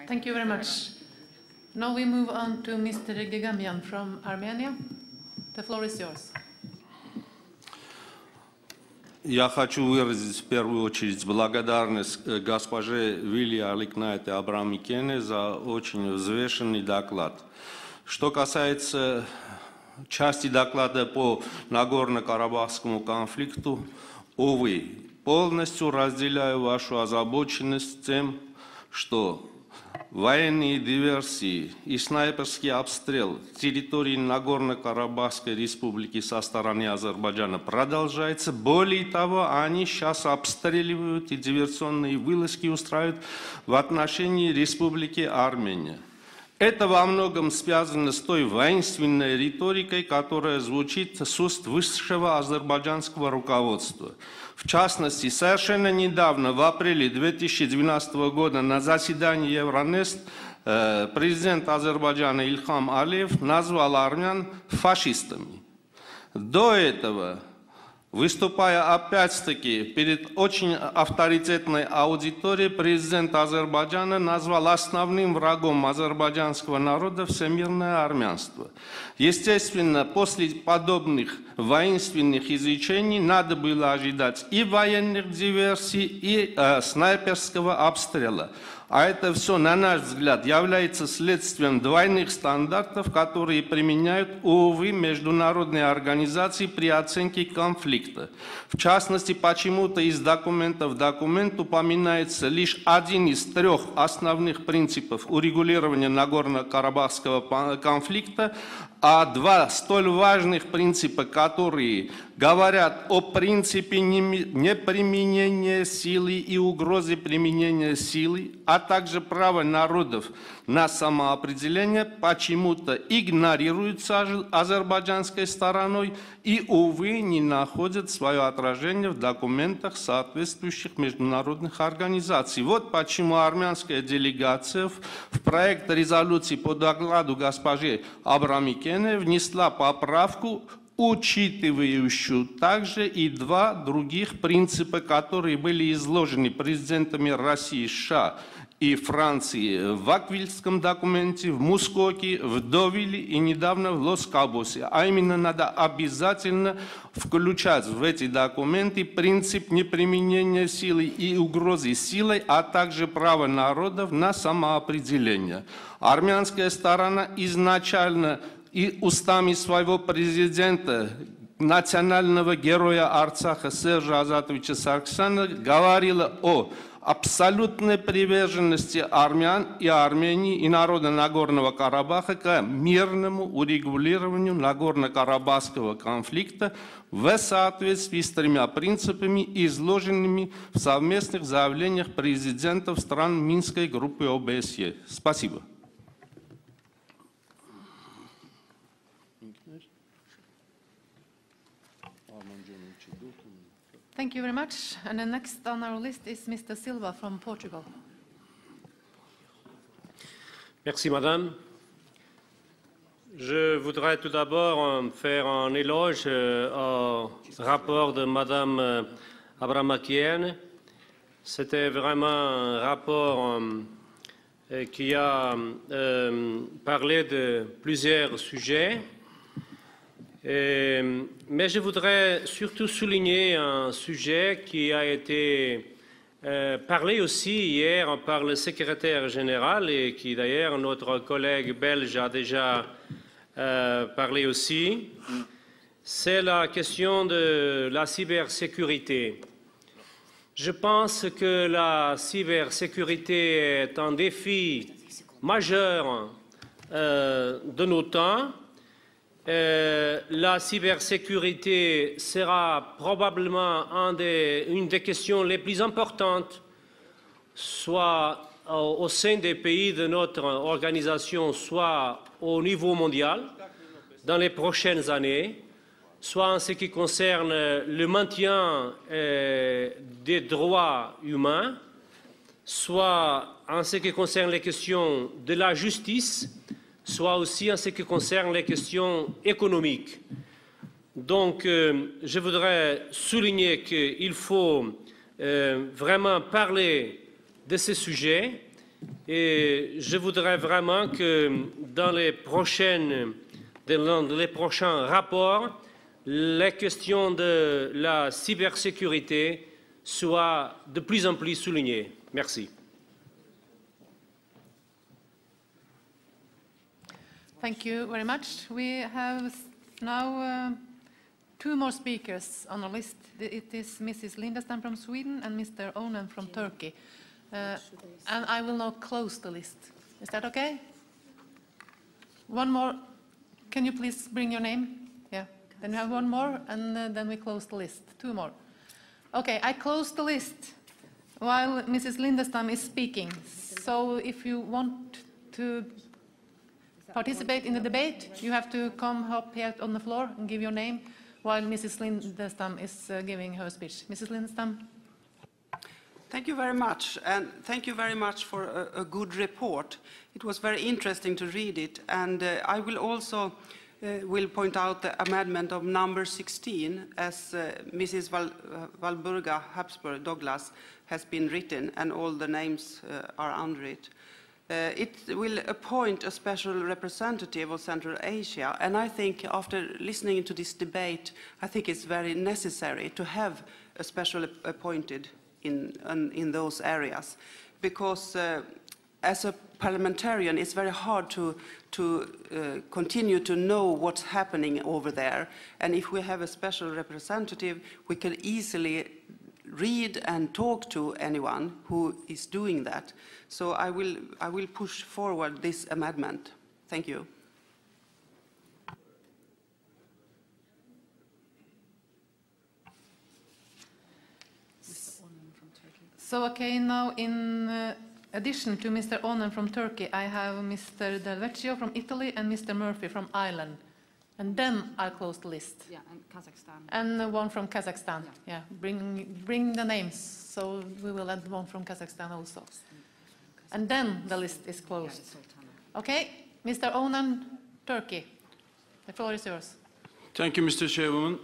Thank you very much. Now we move on to Mr. Gegamyan from Armenia. The floor is yours. Я хочу выразить в первую очередь благодарность госпоже Вилли Аликнайте Абрамикене за очень взвешенный доклад. Что касается части доклада по Нагорно-Карабахскому конфликту, увы, полностью разделяю вашу озабоченность тем, что военные диверсии и снайперский обстрел территории Нагорно-Карабахской республики со стороны Азербайджана продолжается. Более того, они сейчас обстреливают и диверсионные вылазки устраивают в отношении Республики Армения. Это во многом связано с той воинственной риторикой, которая звучит с уст высшего азербайджанского руководства. В частности, совершенно недавно, в апреле 2012 года, на заседании Евронест президент Азербайджана Ильхам Алиев назвал армян фашистами. До этого, выступая опять-таки перед очень авторитетной аудиторией, президент Азербайджана назвал основным врагом азербайджанского народа всемирное армянство. Естественно, после подобных воинственных изречений надо было ожидать и военных диверсий, и снайперского обстрела. А это все, на наш взгляд, является следствием двойных стандартов, которые применяют, увы, международные организации при оценке конфликта. В частности, почему-то из документа в документ упоминается лишь один из трех основных принципов урегулирования Нагорно-Карабахского конфликта, а два столь важных принципа, которые говорят о принципе неприменения силы и угрозе применения силы, а также право народов на самоопределение, почему-то игнорируются азербайджанской стороной и, увы, не находят свое отражение в документах соответствующих международных организаций. Вот почему армянская делегация в проект резолюции по докладу госпожи Абрамикене внесла поправку, учитывающую также и два других принципа, которые были изложены президентами России, США и Франции в Аквильском документе, в Мускоке, в Довиле и недавно в Лос-Кабосе. А именно надо обязательно включать в эти документы принцип неприменения силы и угрозы силой, а также право народов на самоопределение. Армянская сторона изначально и устами своего президента, национального героя Арцаха Сержа Азатовича Сарксяна, говорила о абсолютной приверженности армян и Армении и народа Нагорного Карабаха к мирному урегулированию Нагорно-Карабахского конфликта в соответствии с тремя принципами, изложенными в совместных заявлениях президентов стран Минской группы ОБСЕ. Спасибо. Thank you very much. And the next on our list is Mr. Silva from Portugal. Merci, Madame. Je voudrais tout d'abord faire un éloge au rapport de Madame Abramakian. C'était vraiment un rapport qui a parlé de plusieurs sujets. Mais je voudrais surtout souligner un sujet qui a été parlé aussi hier par le secrétaire général et qui d'ailleurs notre collègue belge a déjà parlé aussi. C'est la question de la cybersécurité. Je pense que la cybersécurité est un défi majeur de nos temps. La cybersécurité sera probablement une des questions les plus importantes, soit au sein des pays de notre organisation, soit au niveau mondial, dans les prochaines années, soit en ce qui concerne le maintien des droits humains, soit en ce qui concerne les questions de la justice, soit aussi en ce qui concerne les questions économiques. Donc, je voudrais souligner qu'il faut vraiment parler de ces sujets Et je voudrais vraiment que dans les prochains rapports, les questions de la cybersécurité soient de plus en plus soulignées. Merci. Thank you very much. We have now two more speakers on the list. It is Mrs. Lindestam from Sweden and Mr. Onen from Turkey. And I will now close the list. Is that okay? One more. Can you please bring your name? Yeah. Then we have one more, and then we close the list. Two more. Okay, I close the list while Mrs. Lindestam is speaking. So if you want to participate in the debate, you have to come up here on the floor and give your name while Mrs. Lindestam is giving her speech. Mrs. Lindestam. Thank you very much, and thank you very much for a good report. It was very interesting to read it, and I will also will point out the amendment of number 16, as Mrs. Walburga Habsburg Douglas has been written, and all the names are under it. It will appoint a special representative of Central Asia, and I think after listening to this debate, I think it's very necessary to have a special appointed in those areas, because as a parliamentarian, it's very hard to continue to know what's happening over there. And if we have a special representative, we can easily read and talk to anyone who is doing that. So I will push forward this amendment. Thank you. So, okay, now in addition to Mr. Onen from Turkey, I have Mr. Del Vecchio from Italy and Mr. Murphy from Ireland. And then I'll close the list. Yeah, and Kazakhstan. And one from Kazakhstan. Yeah, bring the names, so we will add one from Kazakhstan also. And then the list is closed. Okay, Mr. Onen, Turkey. The floor is yours. Thank you, Mr. Chairwoman.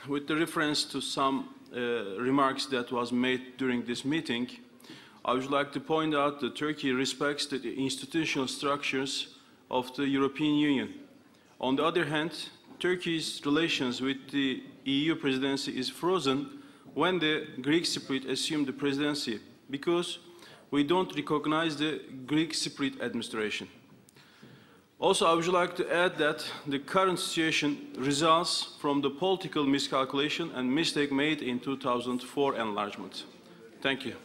With the reference to some remarks that was made during this meeting, I would like to point out that Turkey respects the institutional structures of the European Union. On the other hand, Turkey's relations with the EU presidency is frozen when the Greek Cypriot assumed the presidency, because we don't recognize the Greek Cypriot administration. Also, I would like to add that the current situation results from the political miscalculation and mistake made in 2004 enlargement. Thank you.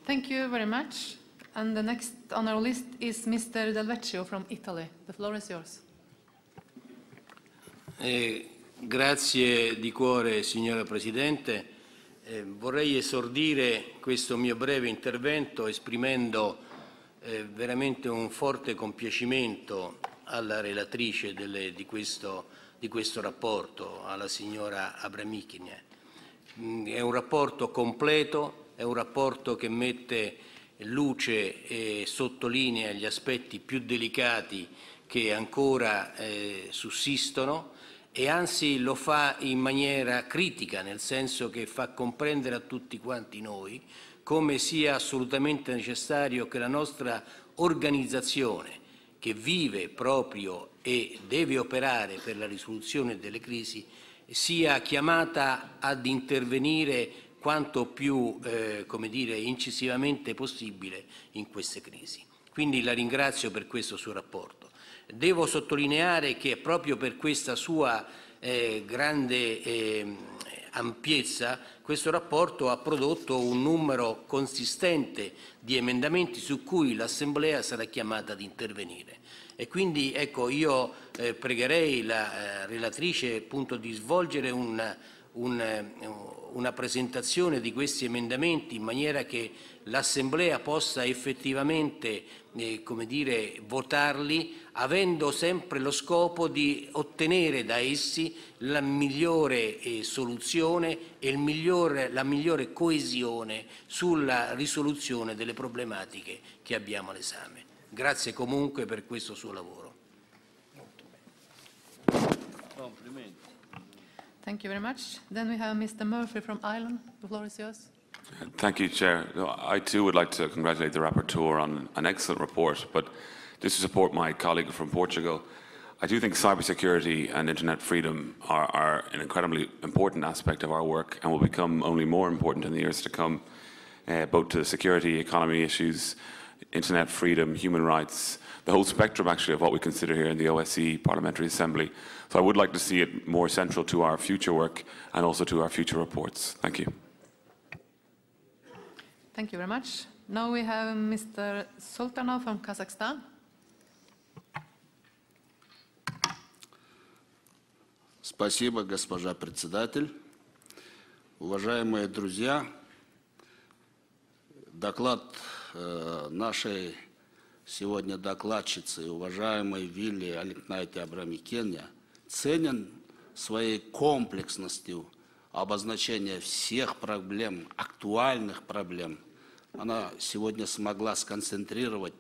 Thank you very much. And the next on our list is Mr. Del Vecchio from Italy. The floor is yours. Grazie di cuore, signora Presidente. Vorrei esordire questo mio breve intervento esprimendo veramente un forte compiacimento alla relatrice di questo rapporto, alla signora Abramikine. È un rapporto completo, è un rapporto che mette luce e sottolinea gli aspetti più delicati che ancora sussistono, e anzi lo fa in maniera critica, nel senso che fa comprendere a tutti quanti noi come sia assolutamente necessario che la nostra organizzazione, che vive proprio e deve operare per la risoluzione delle crisi, sia chiamata ad intervenire quanto più incisivamente possibile in queste crisi. Quindi la ringrazio per questo suo rapporto. Devo sottolineare che proprio per questa sua grande ampiezza questo rapporto ha prodotto un numero consistente di emendamenti su cui l'Assemblea sarà chiamata ad intervenire. E quindi ecco, io pregherei la relatrice appunto di svolgere una presentazione di questi emendamenti in maniera che l'Assemblea possa effettivamente votarli, avendo sempre lo scopo di ottenere da essi la migliore soluzione e la migliore coesione sulla risoluzione delle problematiche che abbiamo all'esame. Grazie comunque per questo suo lavoro. Thank you very much. Then we have Mr. Murphy from Ireland. The floor is yours. Thank you, Chair. I too would like to congratulate the rapporteur on an excellent report, but just to support my colleague from Portugal, I do think cybersecurity and internet freedom are an incredibly important aspect of our work and will become only more important in the years to come, both to security, economy issues, internet freedom, human rights, the whole spectrum actually of what we consider here in the OSCE Parliamentary Assembly. So I would like to see it more central to our future work and also to our future reports. Thank you. Thank you very much. Now we have Mr. Sultanov from Kazakhstan. Спасибо, госпожа председатель. Уважаемые друзья, доклад нашей сегодня докладчицы, уважаемой Вилли Аликнайте Абрамикене, ценен своей комплексностью обозначения всех проблем, актуальных проблем. Она сегодня смогла сконцентрировать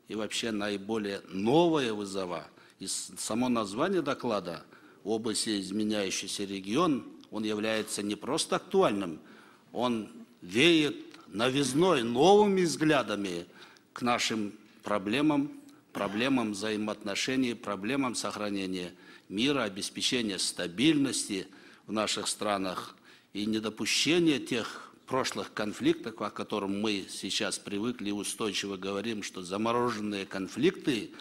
и вообще наиболее новые вызова. И само название доклада «ОБСЕ. Изменяющийся регион», он является не просто актуальным, он веет новизной, новыми взглядами к нашим проблемам, проблемам взаимоотношений, проблемам сохранения мира, обеспечения стабильности в наших странах и недопущения тех прошлых конфликтов, о которых мы сейчас привыкли и устойчиво говорим, что замороженные конфликты,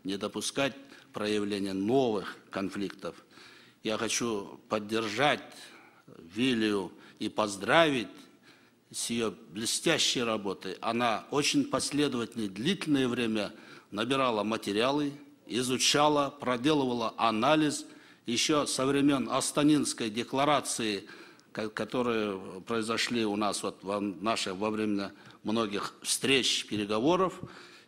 не допускать проявления новых конфликтов. Я хочу поддержать Вилию и поздравить с ее блестящей работой. Она очень последовательно, длительное время набирала материалы, изучала, проделывала анализ. Еще со времен Астанинской декларации, которые произошли у нас во время многих встреч, переговоров.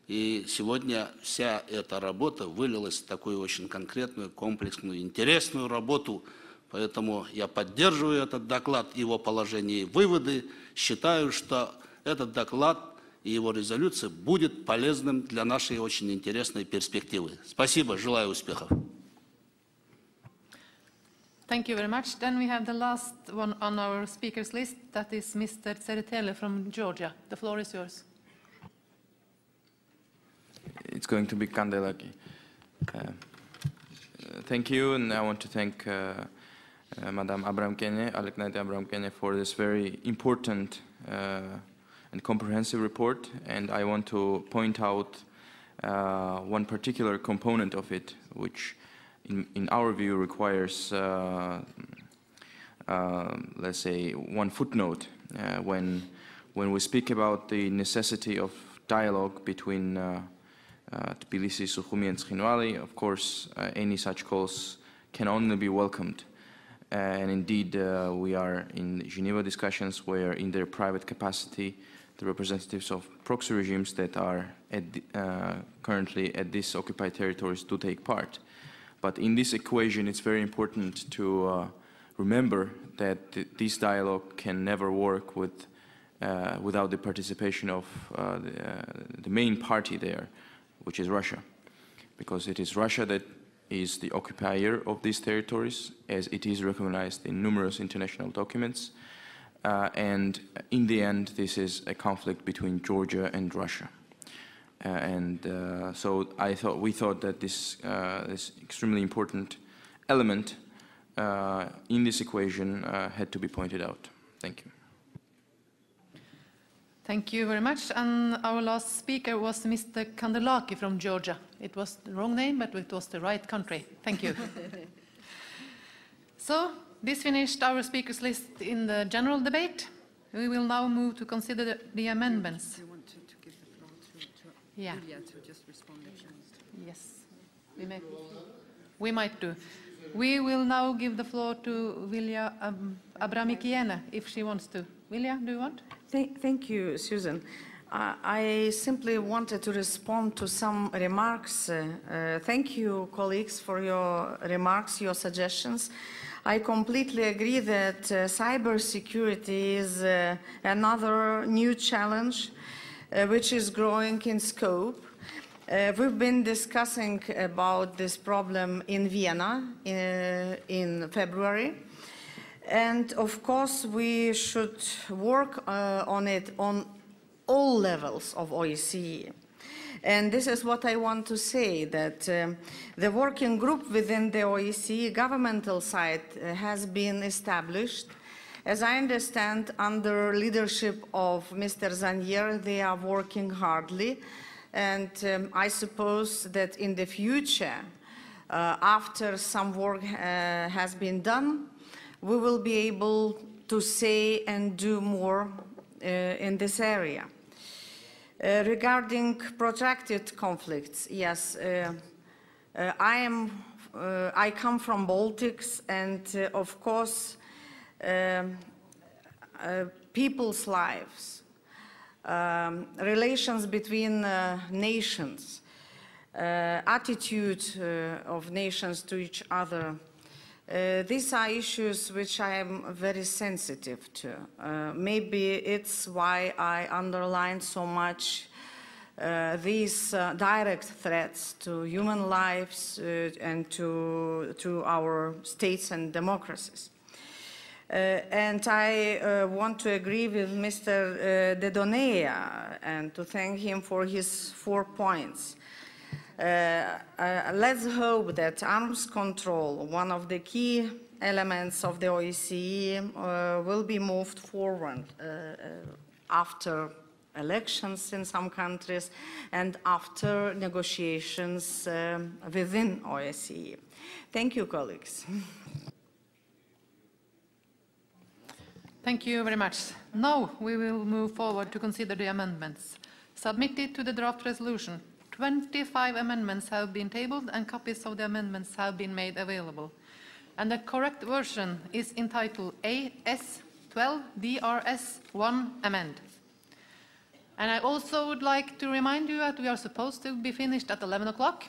И сегодня вся эта работа вылилась в такую очень конкретную, комплексную, интересную работу. Поэтому я поддерживаю этот доклад, его положение и выводы. Считаю, что этот доклад и его резолюция будет полезным для нашей очень интересной перспективы. Спасибо, желаю успехов. Thank you very much. Then we have the last one on our speakers list. That is Mr. Tsereteli from Georgia. The floor is yours. It's going to be Kandelaki. Thank you, and I want to thank Madam Abramkene, Aleknate Abramkene, for this very important and comprehensive report. And I want to point out one particular component of it, which in our view requires, let's say, one footnote when we speak about the necessity of dialogue between Tbilisi, Sukhumi, and Tkhinvali. Of course, any such calls can only be welcomed. And indeed, we are in Geneva discussions where, in their private capacity, the representatives of proxy regimes that are currently at these occupied territories do take part. But in this equation, it's very important to remember that this dialogue can never work without the participation of the main party there, which is Russia, because it is Russia that is the occupier of these territories, as it is recognized in numerous international documents. And in the end, this is a conflict between Georgia and Russia. So we thought that this extremely important element in this equation had to be pointed out. Thank you. Thank you very much. And our last speaker was Mr. Kandelaki from Georgia. It was the wrong name, but it was the right country. Thank you. So this finished our speakers list in the general debate. We will now move to consider the amendments. You want to give the floor to yeah. Julia to just respond? Yes, we might do. We will now give the floor to Vilja Abramikiene, if she wants to. Vilja, do you want? Thank you, Susan. I simply wanted to respond to some remarks. Thank you, colleagues, for your remarks, your suggestions. I completely agree that cybersecurity is another new challenge which is growing in scope. We've been discussing about this problem in Vienna in February. And of course, we should work on it on all levels of OSCE. And this is what I want to say, that the working group within the OSCE governmental side has been established. As I understand, under leadership of Mr. Zanier, they are working hardly. And I suppose that in the future, after some work has been done, we will be able to say and do more in this area. Regarding protracted conflicts, yes, I come from Baltics, and of course, people's lives, relations between nations, attitude of nations to each other. These are issues which I am very sensitive to. Maybe it's why I underline so much these direct threats to human lives and to our states and democracies. And I want to agree with Mr. Dedonea and to thank him for his 4 points. Let's hope that arms control, one of the key elements of the OSCE, will be moved forward after elections in some countries and after negotiations within OSCE. Thank you, colleagues. Thank you very much. Now we will move forward to consider the amendments submitted to the draft resolution. 25 amendments have been tabled and copies of the amendments have been made available. And the correct version is entitled AS12 DRS1 Amend. And I also would like to remind you that we are supposed to be finished at 11 o'clock,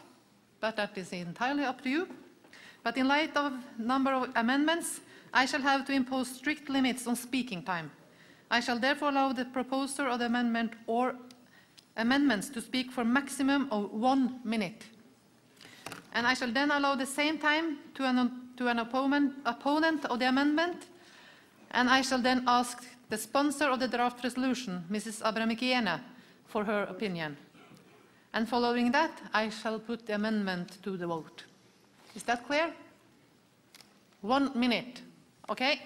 but that is entirely up to you. But in light of number of amendments, I shall have to impose strict limits on speaking time. I shall therefore allow the proposer of the amendment or amendments to speak for maximum of 1 minute. And I shall then allow the same time to an opponent of the amendment, and I shall then ask the sponsor of the draft resolution, Mrs. Abramikiene, for her opinion. And following that, I shall put the amendment to the vote. Is that clear? 1 minute, okay?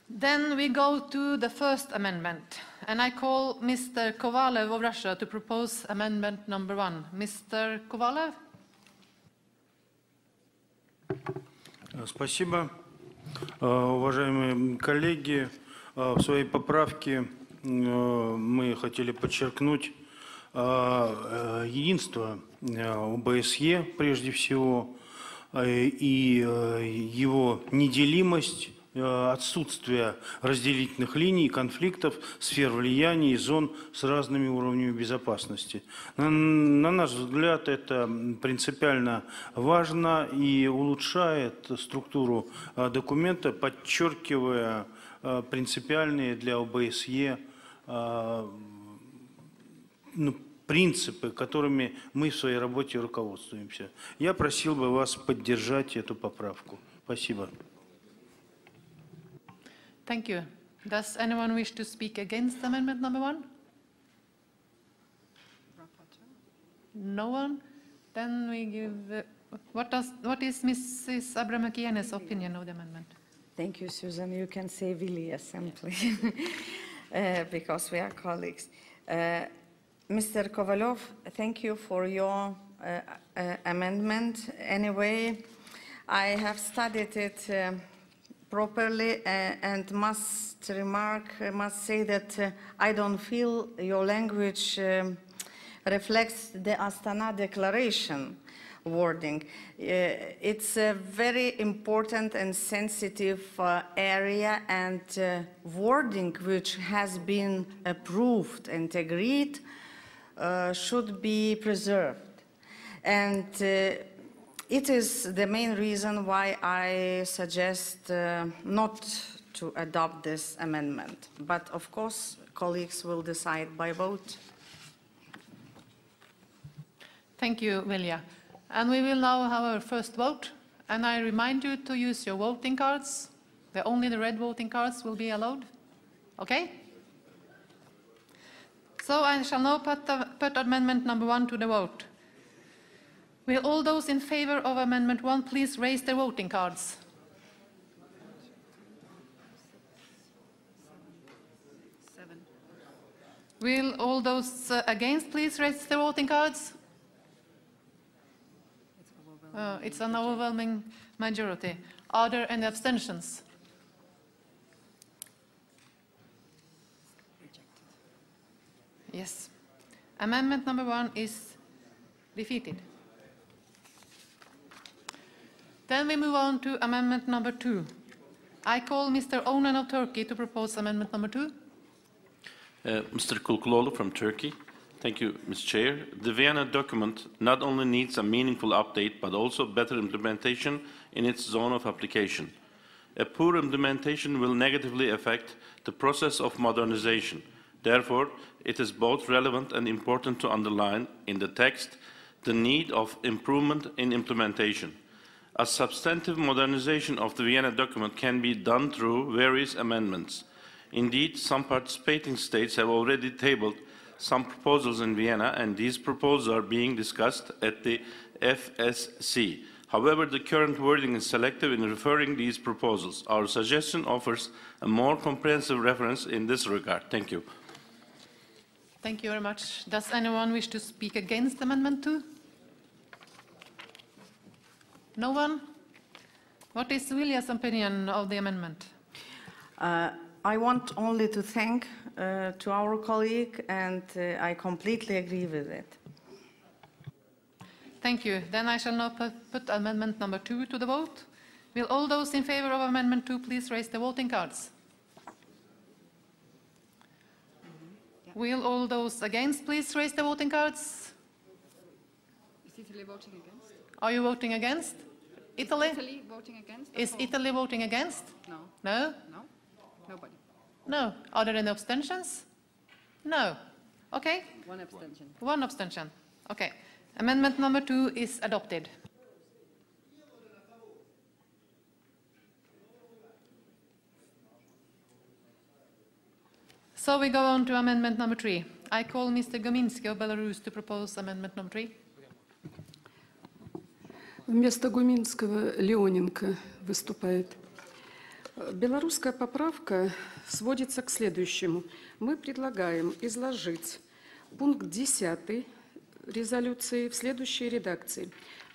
Then we go to the first amendment, and I call Mr. Kovalev of Russia to propose amendment number 1. Mr. Kovalev? Спасибо. Уважаемые коллеги, в своей поправке мы хотели подчеркнуть единство ОБСЕ прежде всего и его неделимость, отсутствие разделительных линий, конфликтов, сфер влияния и зон с разными уровнями безопасности. На наш взгляд, это принципиально важно и улучшает структуру документа, подчеркивая принципиальные для ОБСЕ принципы, которыми мы в своей работе руководствуемся. Я просил бы вас поддержать эту поправку. Спасибо. Thank you. Does anyone wish to speak against amendment number 1? No one? Then we give... what is Mrs. Abramakiene's opinion of the amendment? Thank you, Susan. You can say Willy Assembly because we are colleagues. Mr. Kovalov, thank you for your amendment. Anyway, I have studied it properly and must say that I don't feel your language reflects the Astana Declaration wording. It's a very important and sensitive area, and wording which has been approved and agreed should be preserved. And it is the main reason why I suggest not to adopt this amendment. But of course, colleagues will decide by vote. Thank you, Vilja. And we will now have our first vote. And I remind you to use your voting cards. Only the red voting cards will be allowed. Okay? So I shall now put amendment number 1 to the vote. Will all those in favor of amendment 1 please raise their voting cards? Will all those against please raise their voting cards? It's an overwhelming majority. Are there any abstentions? Yes. Amendment number 1 is defeated. Then we move on to amendment number 2. I call Mr. Onan of Turkey to propose amendment number 2. Mr. Kulkuloğlu from Turkey. Thank you, Mr. Chair. The Vienna document not only needs a meaningful update, but also better implementation in its zone of application. A poor implementation will negatively affect the process of modernization. Therefore, it is both relevant and important to underline in the text the need of improvement in implementation. A substantive modernization of the Vienna document can be done through various amendments. Indeed, some participating states have already tabled some proposals in Vienna, and these proposals are being discussed at the FSC. However, the current wording is selective in referring these proposals. Our suggestion offers a more comprehensive reference in this regard. Thank you. Thank you very much. Does anyone wish to speak against Amendment 2? No one? What is Vilja's opinion of the amendment? I want only to thank to our colleague, and I completely agree with it. Thank you. Then I shall now put amendment number 2 to the vote. Will all those in favor of amendment 2 please raise the voting cards? Will all those against please raise the voting cards? Is Italy voting against? Are you voting against? Italy? Is Italy voting against? Is Italy voting against? No. No? No? Nobody. No. Are there any abstentions? No. Okay. One abstention. One abstention. Okay. Amendment number 2 is adopted. So we go on to amendment number 3. I call Mr. Guminsky of Belarus to propose amendment number 3. Вместо Гуминского Леоненко выступает. Белорусская поправка сводится к следующему. Мы предлагаем изложить пункт 10 резолюции в следующей редакции.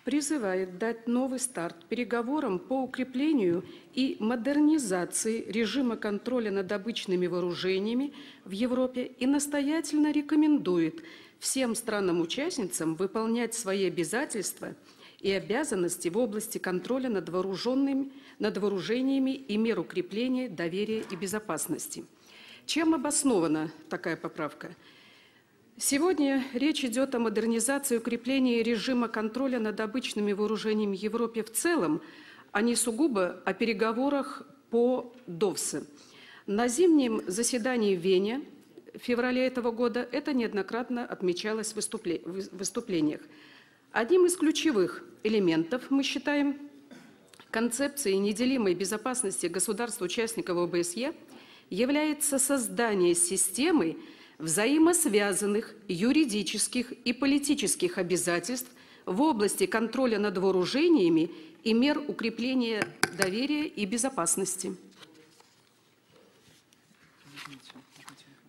Призывает дать новый старт переговорам по укреплению и модернизации режима контроля над обычными вооружениями в Европе и настоятельно рекомендует всем странам-участницам выполнять свои обязательства и обязанности в области контроля над вооружениями и мер укрепления доверия и безопасности. Чем обоснована такая поправка? Сегодня речь идет о модернизации и укреплении режима контроля над обычными вооружениями в Европе в целом, а не сугубо о переговорах по ОБСЕ. На зимнем заседании в Вене в феврале этого года это неоднократно отмечалось в выступлениях. Одним из ключевых элементов, мы считаем, концепции неделимой безопасности государств-участников ОБСЕ является создание системы взаимосвязанных юридических и политических обязательств в области контроля над вооружениями и мер укрепления доверия и безопасности.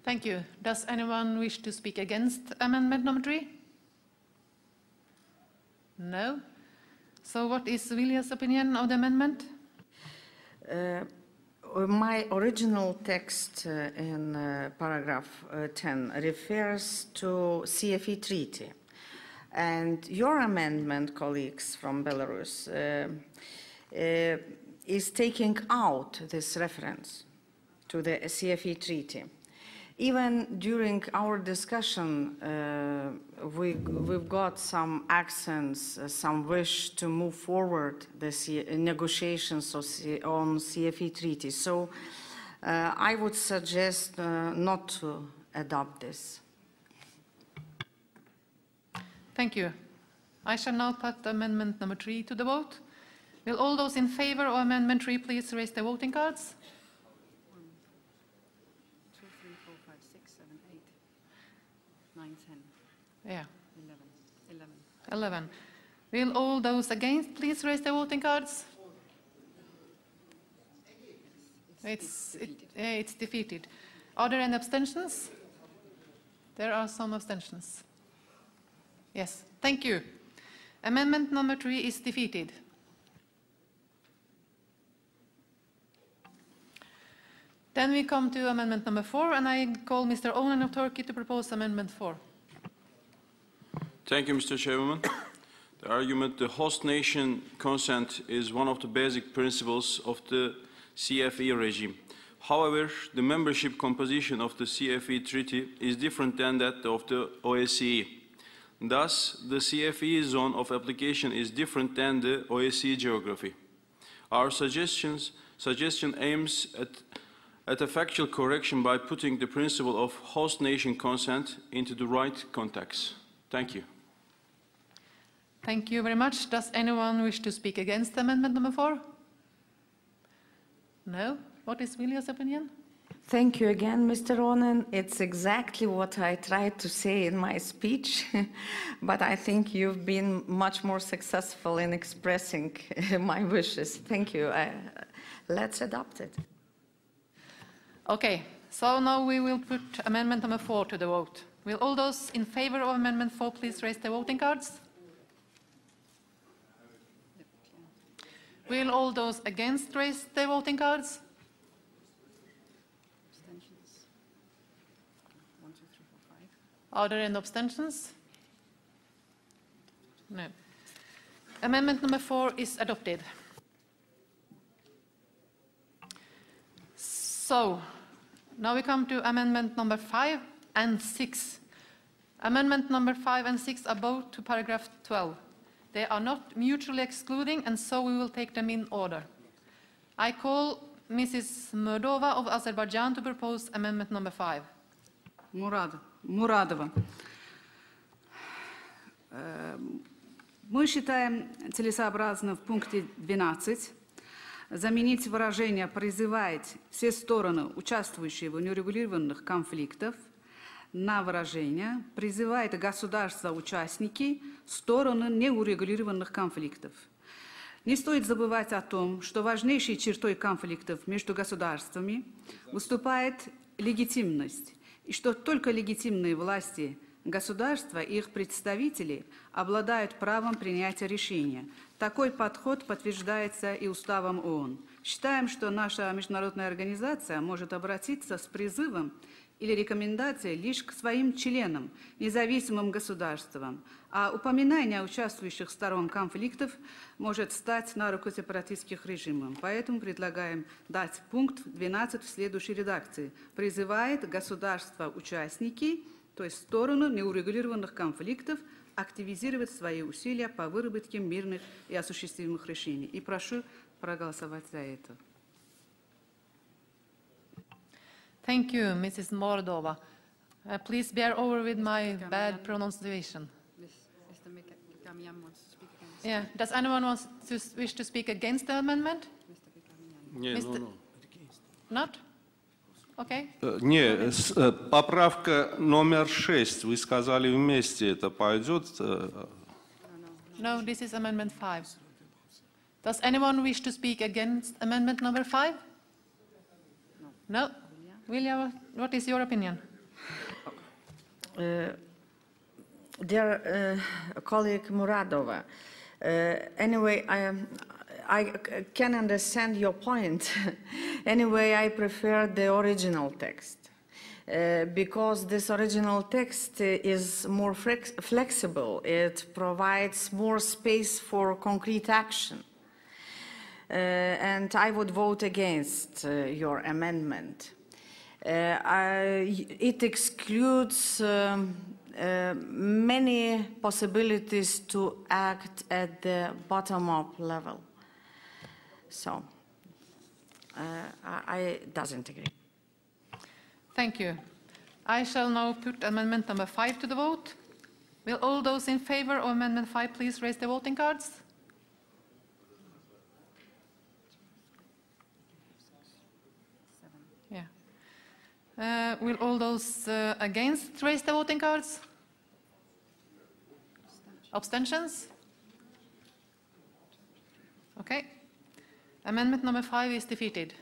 Thank you. Does anyone wish to speak against amendment number 3? No. So what is Vilja's opinion of the amendment? My original text in paragraph 10 refers to CFE treaty. And your amendment, colleagues from Belarus, is taking out this reference to the CFE treaty. Even during our discussion, we've got some accents, some wish to move forward the negotiations on CFE treaty. So I would suggest not to adopt this. Thank you. I shall now put amendment number 3 to the vote. Will all those in favor of Amendment 3 please raise their voting cards? 1, 2, 3, 4, 5, 6, 7, 8, 9, 10, Yeah. 11. 11. Will all those against please raise their voting cards? It's defeated. Are there any abstentions? There are some abstentions. Yes, thank you. Amendment number 3 is defeated. Then we come to amendment number 4, and I call Mr. Onan of Turkey to propose amendment 4. Thank you, Mr. Chairman. The argument, the host nation consent is one of the basic principles of the CFE regime. However, the membership composition of the CFE treaty is different than that of the OSCE. Thus, the CFE zone of application is different than the OSCE geography. Our suggestion aims at a factual correction by putting the principle of host nation consent into the right context. Thank you. Thank you very much. Does anyone wish to speak against amendment number 4? No? What is Vilja's opinion? Thank you again, Mr. Onan. It's exactly what I tried to say in my speech, but I think you've been much more successful in expressing my wishes. Thank you. Let's adopt it. Okay, so now we will put amendment number 4 to the vote. Will all those in favor of amendment 4 please raise their voting cards? Will all those against raise their voting cards? Abstentions. 1, 2, 3, 4, 5. Are there any abstentions? No. Amendment number 4 is adopted. So, now we come to amendment number 5 and 6. Amendment number 5 and 6 are both to paragraph 12. They are not mutually excluding, and so we will take them in order. I call Mrs. Murdova of Azerbaijan to propose amendment number 5. Muradova. Мы считаем целесообразно в пункте 12 заменить выражение «призывает все стороны, участвующие в неурегулированных конфликтах», на выражение «призывает государства-участники стороны неурегулированных конфликтов». Не стоит забывать о том, что важнейшей чертой конфликтов между государствами выступает легитимность, и что только легитимные власти государства и их представители обладают правом принятия решения. Такой подход подтверждается и уставом ООН. Считаем, что наша международная организация может обратиться с призывом или рекомендацией лишь к своим членам, независимым государствам, а упоминание участвующих сторон конфликтов может стать на руку сепаратистских режимов. Поэтому предлагаем дать пункт 12 в следующей редакции. Призывает государства-участники, то есть сторону неурегулированных конфликтов, активизировать свои усилия по выработке мирных и осуществимых решений. И прошу проголосовать за это. Thank you, Mrs. Mordova. Please bear over with my bad pronunciation. Mr. Gegamyan wants to speak against. Yeah. Does anyone wish to speak against the amendment? Не, Mr. Not? Okay. Не, поправка номер 6, вы сказали вместе, это пойдет? No, this is amendment 5. Does anyone wish to speak against amendment number 5? No? Vilja, what is your opinion? Dear colleague Muradova, anyway, I can understand your point. Anyway, I prefer the original text because this original text is more flexible. It provides more space for concrete action. And I would vote against your amendment. It excludes many possibilities to act at the bottom-up level. So, I doesn't agree. Thank you. I shall now put amendment number 5 to the vote. Will all those in favor of amendment 5 please raise their voting cards? Will all those against raise the voting cards? Abstentions? Okay. Amendment number 5 is defeated.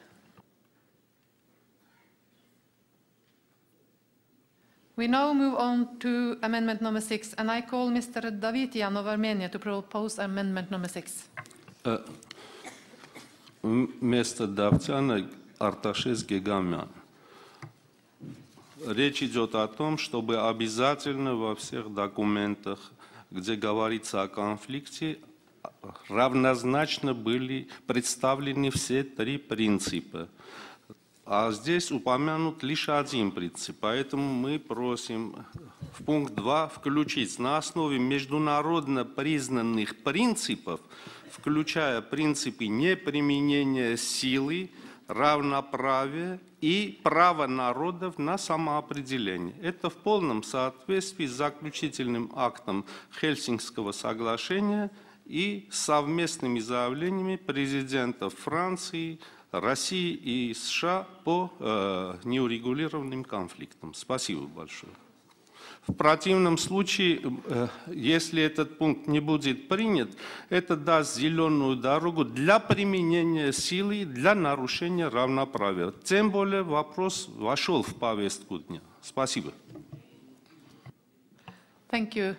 We now move on to amendment number 6, and I call Mr. Davitian of Armenia to propose amendment number 6. Вместо Давтяна Арташес Гегамян. Речь идет о том, чтобы обязательно во всех документах, где говорится о конфликте, равнозначно были представлены все три принципа. А здесь упомянут лишь один принцип, поэтому мы просим в пункт 2 включить на основе международно признанных принципов, включая принципы неприменения силы, равноправия и права народов на самоопределение. Это в полном соответствии с заключительным актом Хельсинкского соглашения и совместными заявлениями президентов Франции, России и США по неурегулированным конфликтам. Спасибо большое. В противном случае, если этот пункт не будет принят, это даст зеленую дорогу для применения силы, для нарушения равноправия. Тем более вопрос вошел в повестку дня. Спасибо. Thank you.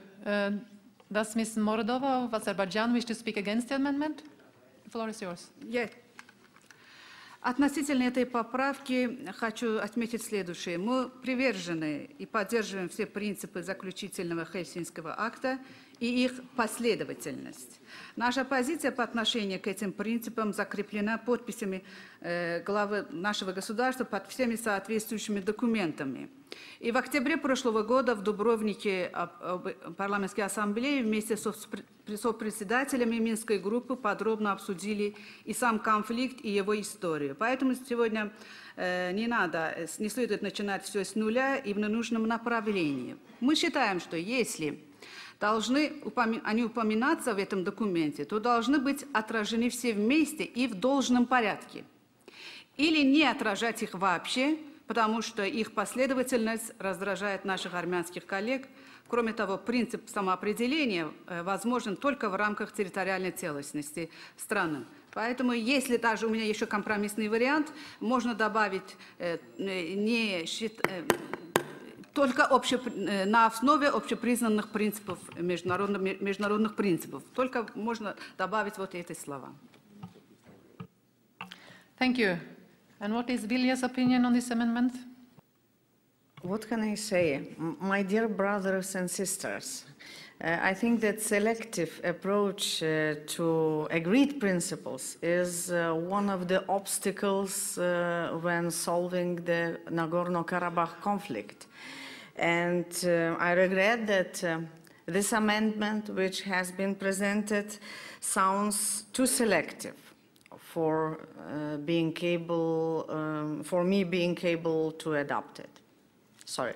Does Ms. Morodova of Azerbaijan wish to speak against the amendment? The floor is yours. Yeah. Относительно этой поправки хочу отметить следующее. Мы привержены и поддерживаем все принципы заключительного Хельсинкского акта и их последовательность. Наша позиция по отношению к этим принципам закреплена подписями главы нашего государства под всеми соответствующими документами. И в октябре прошлого года в Дубровнике парламентской ассамблеи вместе с председателями Минской группы подробно обсудили и сам конфликт, и его историю. Поэтому сегодня не следует начинать все с нуля и в ненужном направлении. Мы считаем, что если должны они упоминаться в этом документе, то должны быть отражены все вместе и в должном порядке. Или не отражать их вообще, потому что их последовательность раздражает наших армянских коллег. Кроме того, принцип самоопределения возможен только в рамках территориальной целостности страны. Поэтому, если даже у меня еще компромиссный вариант, можно добавить только на основе общепризнанных принципов, международных принципов. Только можно добавить вот эти слова. Thank you. And what is Vilja's opinion on this amendment? What can I say? My dear brothers and sisters, I think that selective approach to agreed principles is one of the obstacles when solving the Nagorno-Karabakh conflict. And I regret that this amendment, which has been presented, sounds too selective for me being able to adopt it. Sorry.